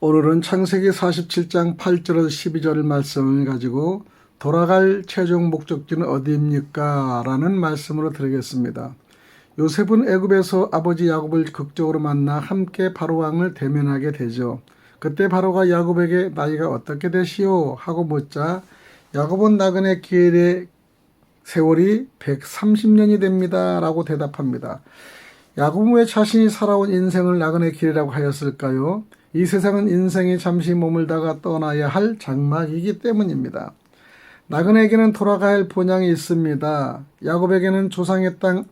오늘은 창세기 47장 8절에서 12절 말씀을 가지고 돌아갈 최종 목적지는 어디입니까? 라는 말씀으로 드리겠습니다. 요셉은 애굽에서 아버지 야곱을 극적으로 만나 함께 바로왕을 대면하게 되죠. 그때 바로가 야곱에게 나이가 어떻게 되시오? 하고 묻자 야곱은 나그네 기엘의 세월이 130년이 됩니다. 라고 대답합니다. 야곱은 왜 자신이 살아온 인생을 나그네 길이라고 하였을까요? 이 세상은 인생이 잠시 머물다가 떠나야 할 장막이기 때문입니다. 나그네에게는 돌아가야 할 본향이 있습니다. 야곱에게는 조상의 땅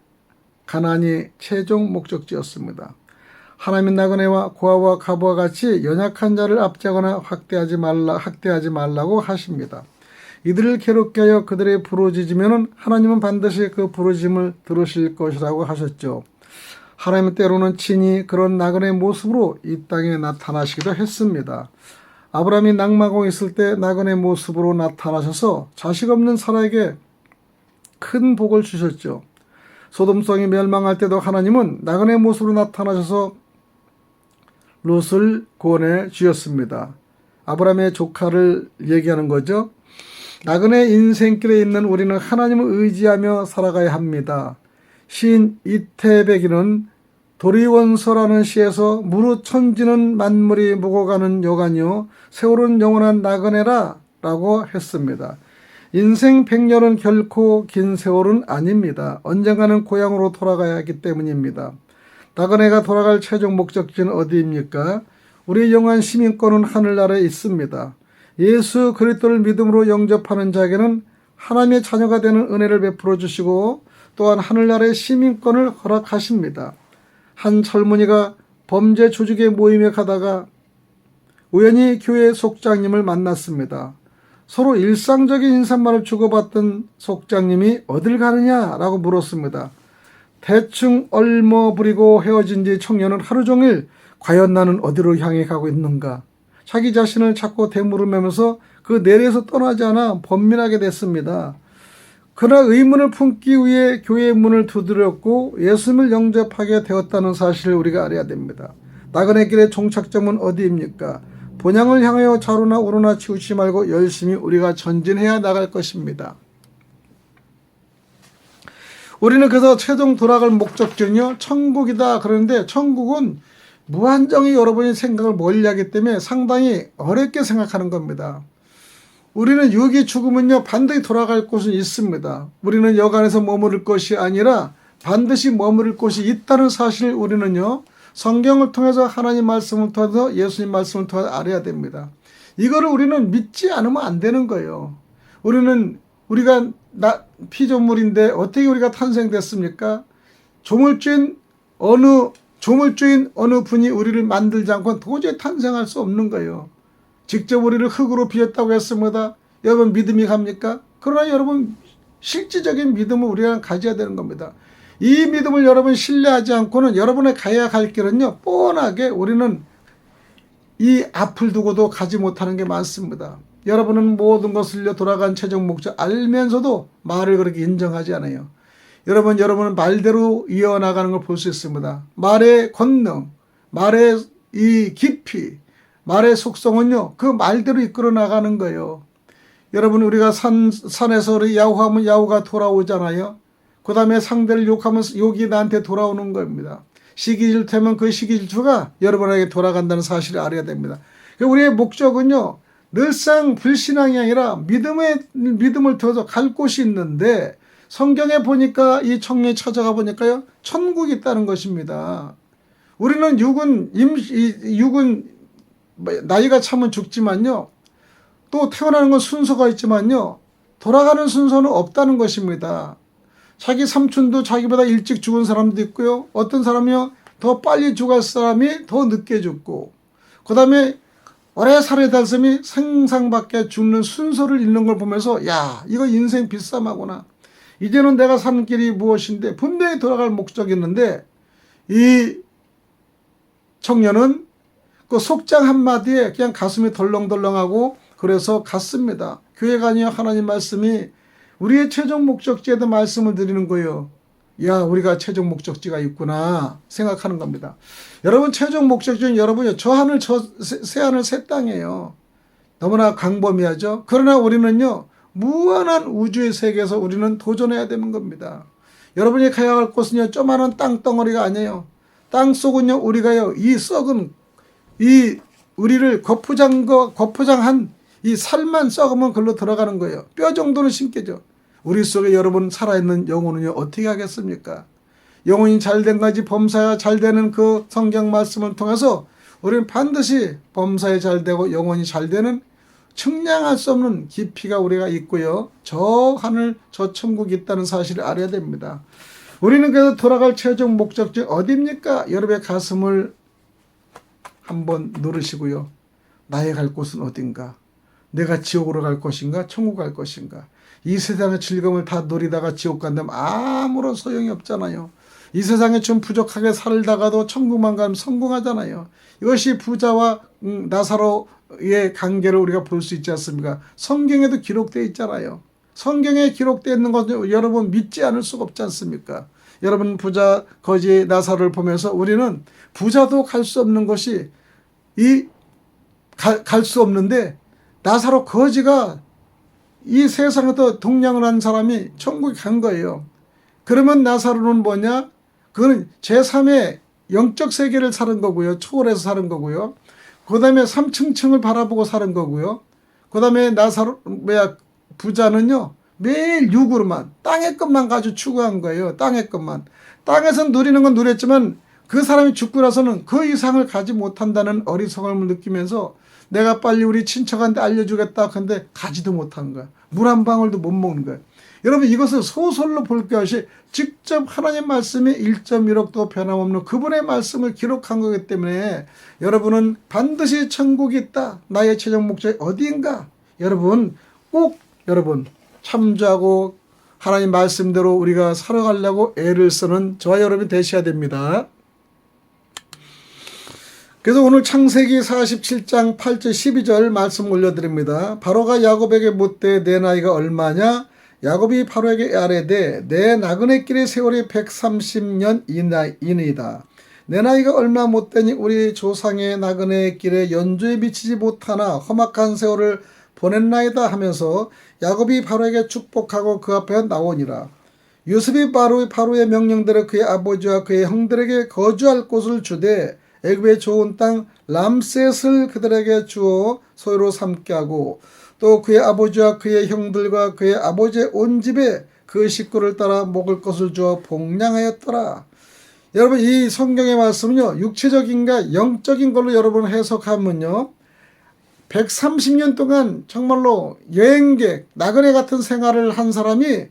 가나안이 최종 목적지였습니다. 하나님은 나그네와 고아와 과부와 같이 연약한 자를 압제하거나 학대하지 말라고 하십니다. 이들을 괴롭게 하여 그들의 부르짖으면 하나님은 반드시 그 부르짖음을 들으실 것이라고 하셨죠. 하나님은 때로는 친히 그런 나그네의 모습으로 이 땅에 나타나시기도 했습니다. 아브라함이 낙마하고 있을 때 나그네 모습으로 나타나셔서 자식 없는 사라에게 큰 복을 주셨죠. 소돔성이 멸망할 때도 하나님은 나그네 모습으로 나타나셔서 롯을 구원해 주셨습니다. 아브라함의 조카를 얘기하는 거죠. 나그네 인생길에 있는 우리는 하나님을 의지하며 살아가야 합니다. 시인 이태백이는 도리원서라는 시에서 무릇 천지는 만물이 묵어가는 여간이요 세월은 영원한 나그네라 라고 했습니다. 인생 100년은 결코 긴 세월은 아닙니다. 언젠가는 고향으로 돌아가야 하기 때문입니다. 나그네가 돌아갈 최종 목적지는 어디입니까? 우리의 영원한 시민권은 하늘나라에 있습니다. 예수 그리스도를 믿음으로 영접하는 자에게는 하나님의 자녀가 되는 은혜를 베풀어 주시고 또한 하늘나라의 시민권을 허락하십니다. 한 젊은이가 범죄 조직의 모임에 가다가 우연히 교회 속장님을 만났습니다. 서로 일상적인 인사말을 주고받던 속장님이 어딜 가느냐라고 물었습니다. 대충 얼머부리고 헤어진 뒤 청년은 하루 종일 과연 나는 어디로 향해 가고 있는가? 자기 자신을 자꾸 되물으면서 그 내리에서 떠나지 않아 번민하게 됐습니다. 그러나 의문을 품기 위해 교회의 문을 두드렸고 예수님을 영접하게 되었다는 사실을 우리가 알아야 됩니다. 나그네 길의 종착점은 어디입니까? 본향을 향하여 좌로나 우로나 치우치지 말고 열심히 우리가 전진해야 나갈 것입니다. 우리는 그래서 최종 돌아갈 목적지는요 천국이다 그러는데 천국은 무한정히 여러분이 생각을 멀리하기 때문에 상당히 어렵게 생각하는 겁니다. 우리는 육이 죽으면요 반드시 돌아갈 곳은 있습니다. 우리는 여간에서 머무를 것이 아니라 반드시 머무를 곳이 있다는 사실을 우리는요 성경을 통해서 하나님 말씀을 통해서 예수님 말씀을 통해서 알아야 됩니다. 이거를 우리는 믿지 않으면 안 되는 거예요. 우리가 피조물인데 어떻게 우리가 탄생됐습니까? 조물주인 어느 분이 우리를 만들지 않고는 도저히 탄생할 수 없는 거예요. 직접 우리를 흙으로 빚었다고 했습니다. 여러분 믿음이 갑니까? 그러나 여러분 실질적인 믿음을 우리가 가져야 되는 겁니다. 이 믿음을 여러분 신뢰하지 않고는 여러분의 가야 할 길은요 뻔하게 우리는 이 앞을 두고도 가지 못하는 게 많습니다. 여러분은 모든 것을 돌아간 최종 목적 알면서도 말을 그렇게 인정하지 않아요. 여러분은 말대로 이어나가는 걸 볼 수 있습니다. 말의 권능, 말의 이 깊이, 말의 속성은요 그 말대로 이끌어 나가는 거예요. 여러분 우리가 산에서 우리 야호하면 야호가 돌아오잖아요. 그 다음에 상대를 욕하면 욕이 나한테 돌아오는 겁니다. 시기 질투하면 그 시기 질투가 여러분에게 돌아간다는 사실을 알아야 됩니다. 우리의 목적은요 늘상 불신앙이 아니라 믿음을 통해서 갈 곳이 있는데 성경에 보니까 이 청년이 찾아가 보니까요 천국이 있다는 것입니다. 우리는 육은 나이가 차면 죽지만요 또 태어나는 건 순서가 있지만요 돌아가는 순서는 없다는 것입니다. 자기 삼촌도 자기보다 일찍 죽은 사람도 있고요. 어떤 사람이요 더 빨리 죽을 사람이 더 늦게 죽고 그 다음에 오래 살아야 될 사람이 생상밖에 죽는 순서를 읽는 걸 보면서 야 이거 인생 비참하구나. 이제는 내가 사는 길이 무엇인데 분명히 돌아갈 목적이 있는데 이 청년은 그 속장 한마디에 그냥 가슴이 덜렁덜렁하고 그래서 갔습니다. 교회가 아니라 하나님 말씀이 우리의 최종 목적지에도 말씀을 드리는 거예요. 야, 우리가 최종 목적지가 있구나 생각하는 겁니다. 여러분, 최종 목적지는 여러분요, 저 하늘 저 새 하늘 새 땅이에요. 너무나 광범위하죠. 그러나 우리는요, 무한한 우주의 세계에서 우리는 도전해야 되는 겁니다. 여러분이 가야 할 곳은요, 조그마한 땅덩어리가 아니에요. 땅 속은요, 우리가요, 이 썩은 이 우리를 거푸장한 이 살만 썩으면 글로 들어가는 거예요. 뼈 정도는 심겨져. 우리 속에 여러분 살아있는 영혼은요, 어떻게 하겠습니까? 영혼이 잘된 가지 범사야 잘되는 그 성경 말씀을 통해서 우리는 반드시 범사에 잘되고 영혼이 잘되는 측량할 수 없는 깊이가 우리가 있고요. 저 하늘 저 천국이 있다는 사실을 알아야 됩니다. 우리는 그래서 돌아갈 최종 목적지 어디입니까? 여러분의 가슴을 한번 누르시고요. 나의 갈 곳은 어딘가? 내가 지옥으로 갈 것인가? 천국 갈 것인가? 이 세상의 즐거움을 다 누리다가 지옥 간다면 아무런 소용이 없잖아요. 이 세상에 좀 부족하게 살다가도 천국만 가면 성공하잖아요. 이것이 부자와 나사로의 관계를 우리가 볼 수 있지 않습니까? 성경에도 기록되어 있잖아요. 성경에 기록되어 있는 것은 여러분 믿지 않을 수가 없지 않습니까? 여러분 부자 거지 나사로를 보면서 우리는 부자도 갈 수 없는 것이 갈 수 없는데 나사로 거지가 이 세상에서 동량을 한 사람이 천국에 간 거예요. 그러면 나사로는 뭐냐? 그거는 제3의 영적 세계를 사는 거고요. 초월해서 사는 거고요. 그 다음에 3층층을 바라보고 사는 거고요. 그 다음에 부자는요. 매일 육으로만 땅의 것만 가지고 추구한 거예요. 땅의 것만. 땅에서 누리는 건 누렸지만 그 사람이 죽고 나서는 그 이상을 가지 못한다는 어리석음을 느끼면서 내가 빨리 우리 친척한테 알려주겠다. 근데 가지도 못한 거야. 물 한 방울도 못 먹는 거야. 여러분 이것을 소설로 볼 것이 직접 하나님 말씀이 1.1억도 변함없는 그분의 말씀을 기록한 거기 때문에 여러분은 반드시 천국이 있다. 나의 최종 목적이 어디인가? 여러분 꼭 여러분 참조하고 하나님 말씀대로 우리가 살아가려고 애를 쓰는 저와 여러분이 되셔야 됩니다. 그래서 오늘 창세기 47장 8절 12절 말씀 올려드립니다. 바로가 야곱에게 묻되 내 나이가 얼마냐? 야곱이 바로에게 아뢰되 내 나그네 길의 세월이 130년 이니이다. 내 나이가 얼마 못되니 우리 조상의 나그네 길에 연조에 미치지 못하나 험악한 세월을 보냈나이다 하면서 야곱이 바로에게 축복하고 그 앞에 나오니라. 요셉이 바로의 명령대로 그의 아버지와 그의 형들에게 거주할 곳을 주되 애굽의 좋은 땅 람셋을 그들에게 주어 소유로 삼게 하고 또 그의 아버지와 그의 형들과 그의 아버지의 온 집에 그 식구를 따라 먹을 것을 주어 복량하였더라. 여러분 이 성경의 말씀은요 육체적인가 영적인 걸로 여러분 해석하면요 130년 동안 정말로 여행객 나그네 같은 생활을 한 사람이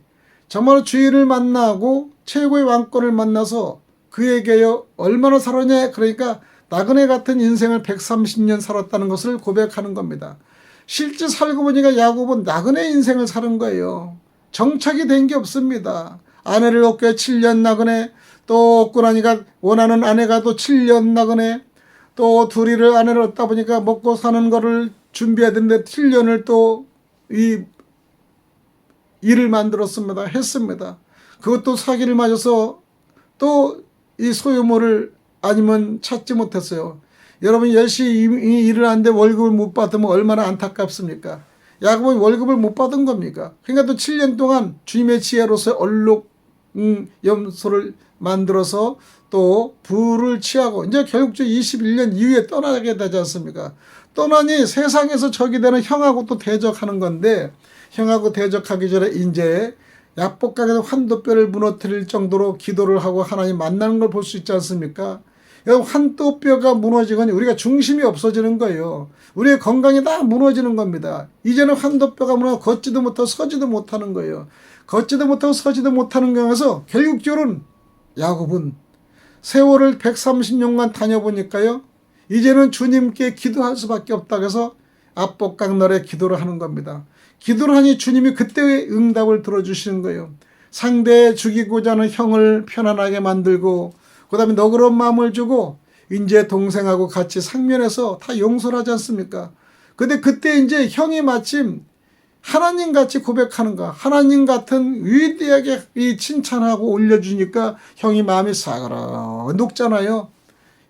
정말 주인을 만나고 최고의 왕권을 만나서 그에게요 얼마나 살았냐 그러니까 나그네 같은 인생을 130년 살았다는 것을 고백하는 겁니다. 실제 살고 보니까 야곱은 나그네 인생을 사는 거예요. 정착이 된 게 없습니다. 아내를 얻게 7년 나그네 또 얻고 나니까 원하는 아내가 또 7년 나그네 또 둘이를 아내를 얻다 보니까 먹고 사는 거를 준비해야 되는데 7년을 또 이 일을 만들었습니다. 했습니다. 그것도 사기를 맞아서 또 이 소유물을 아니면 찾지 못했어요. 여러분 열심히 일을 하는데 월급을 못 받으면 얼마나 안타깝습니까? 야곱은 월급을 못 받은 겁니까? 그러니까 또 7년 동안 주님의 지혜로서 얼룩 염소를 만들어서 또 부를 취하고 이제 결국 21년 이후에 떠나게 되지 않습니까? 떠나니 세상에서 적이 되는 형하고 또 대적하는 건데 형하고 대적하기 전에 이제 약복강에서 환도뼈를 무너뜨릴 정도로 기도를 하고 하나님 만나는 걸 볼 수 있지 않습니까? 환도뼈가 무너지거니 우리가 중심이 없어지는 거예요. 우리의 건강이 다 무너지는 겁니다. 이제는 환도뼈가 무너져 걷지도 못하고 서지도 못하는 거예요. 걷지도 못하고 서지도 못하는 경우에서 결국적으로는 야곱은 세월을 130년간 다녀보니까요. 이제는 주님께 기도할 수밖에 없다고 해서 압복강날에 기도를 하는 겁니다. 기도를 하니 주님이 그때의 응답을 들어주시는 거예요. 상대에 죽이고자 하는 형을 편안하게 만들고 그 다음에 너그러운 마음을 주고 이제 동생하고 같이 상면해서 다 용서를 하지 않습니까? 근데 그때 이제 형이 마침 하나님 같이 고백하는가? 하나님 같은 위대하게 이 칭찬하고 올려주니까 형이 마음이 싸그러 녹잖아요.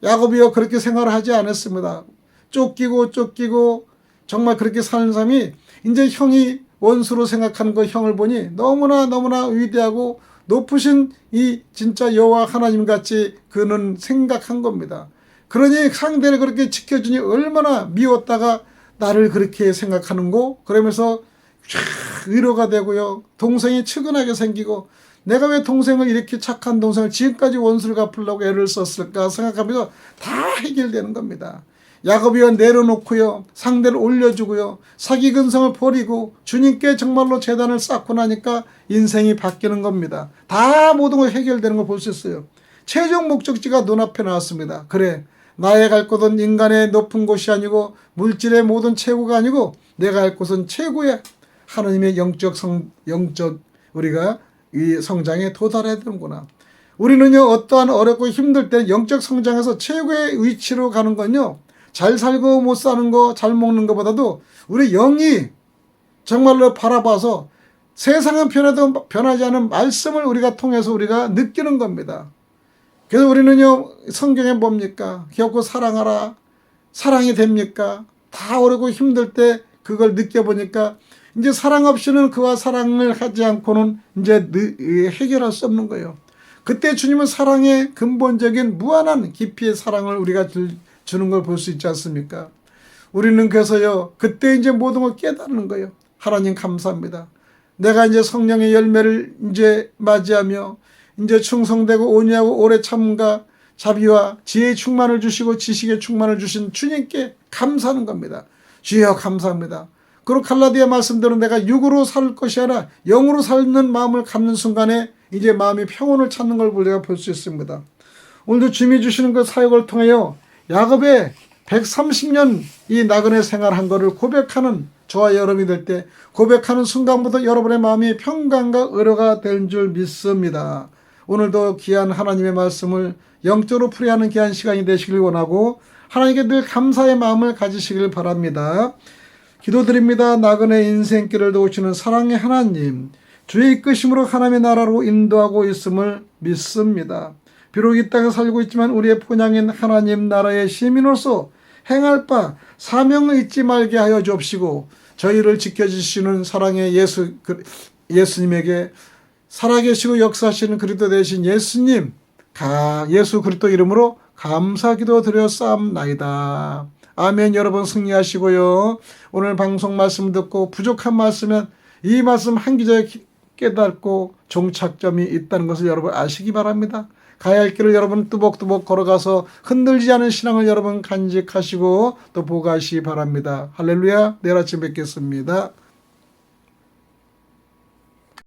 야곱이요 그렇게 생활을 하지 않았습니다. 쫓기고 정말 그렇게 사는 사람이 이제 형이 원수로 생각하는 그 형을 보니 너무나 위대하고 높으신 이 진짜 여호와 하나님 같이 그는 생각한 겁니다. 그러니 상대를 그렇게 지켜주니 얼마나 미웠다가 나를 그렇게 생각하는고 그러면서 위로가 되고요. 동생이 측은하게 생기고 내가 왜 동생을 이렇게 착한 동생을 지금까지 원수를 갚으려고 애를 썼을까 생각하면서 다 해결되는 겁니다. 야곱이요 내려놓고요 상대를 올려주고요 사기 근성을 버리고 주님께 정말로 재단을 쌓고 나니까 인생이 바뀌는 겁니다. 다 모든 걸 해결되는 걸 볼 수 있어요. 최종 목적지가 눈앞에 나왔습니다. 그래 나의 갈 곳은 인간의 높은 곳이 아니고 물질의 모든 최고가 아니고 내가 갈 곳은 최고의 하나님의 영적 우리가 이 성장에 도달해야 되는구나. 우리는요 어떠한 어렵고 힘들 때 영적 성장에서 최고의 위치로 가는 건요 잘 살고 못 사는 거 잘 먹는 것보다도 우리 영이 정말로 바라봐서 세상은 변해도 변하지 않은 말씀을 우리가 통해서 우리가 느끼는 겁니다. 그래서 우리는요 성경에 뭡니까? 기업고 사랑하라. 사랑이 됩니까? 다 어렵고 힘들 때 그걸 느껴보니까 이제 사랑 없이는 그와 사랑을 하지 않고는 이제 해결할 수 없는 거예요. 그때 주님은 사랑의 근본적인 무한한 깊이의 사랑을 우리가 주는 걸 볼 수 있지 않습니까? 우리는 그래서요 그때 이제 모든 걸 깨닫는 거예요. 하나님 감사합니다. 내가 이제 성령의 열매를 이제 맞이하며 이제 충성되고 온유하고 오래 참음과 자비와 지혜의 충만을 주시고 지식의 충만을 주신 주님께 감사하는 겁니다. 주여 감사합니다. 그리고 갈라디아 말씀대로 내가 육으로 살 것이 아니라 영으로 사는 마음을 갖는 순간에 이제 마음이 평온을 찾는 걸 우리가 볼 수 있습니다. 오늘도 주님이 주시는 그 사역을 통하여 야곱의 130년 이 나그네 생활한 것을 고백하는 저와 여러분이 될 때 고백하는 순간부터 여러분의 마음이 평강과 의로가 될 줄 믿습니다. 오늘도 귀한 하나님의 말씀을 영적으로 풀이하는 귀한 시간이 되시길 원하고 하나님께 늘 감사의 마음을 가지시길 바랍니다. 기도드립니다. 나그네 인생길을 도우시는 사랑의 하나님, 주의 이끄심으로 하나님의 나라로 인도하고 있음을 믿습니다. 비록 이 땅에 살고 있지만 우리의 본향인 하나님 나라의 시민으로서 행할 바 사명을 잊지 말게 하여 주옵시고 저희를 지켜주시는 사랑의 예수님에게 살아계시고 역사하시는 그리스도 되신 예수님 예수 그리스도 이름으로 감사기도 드렸사옵나이다. 아멘. 여러분 승리하시고요. 오늘 방송 말씀 듣고 부족한 말씀은 이 말씀 한 기저에 깨닫고 종착점이 있다는 것을 여러분 아시기 바랍니다. 가야 할 길을 여러분 뚜벅뚜벅 걸어가서 흔들리지 않은 신앙을 여러분 간직하시고 또 보가시기 바랍니다. 할렐루야. 내일 아침 뵙겠습니다.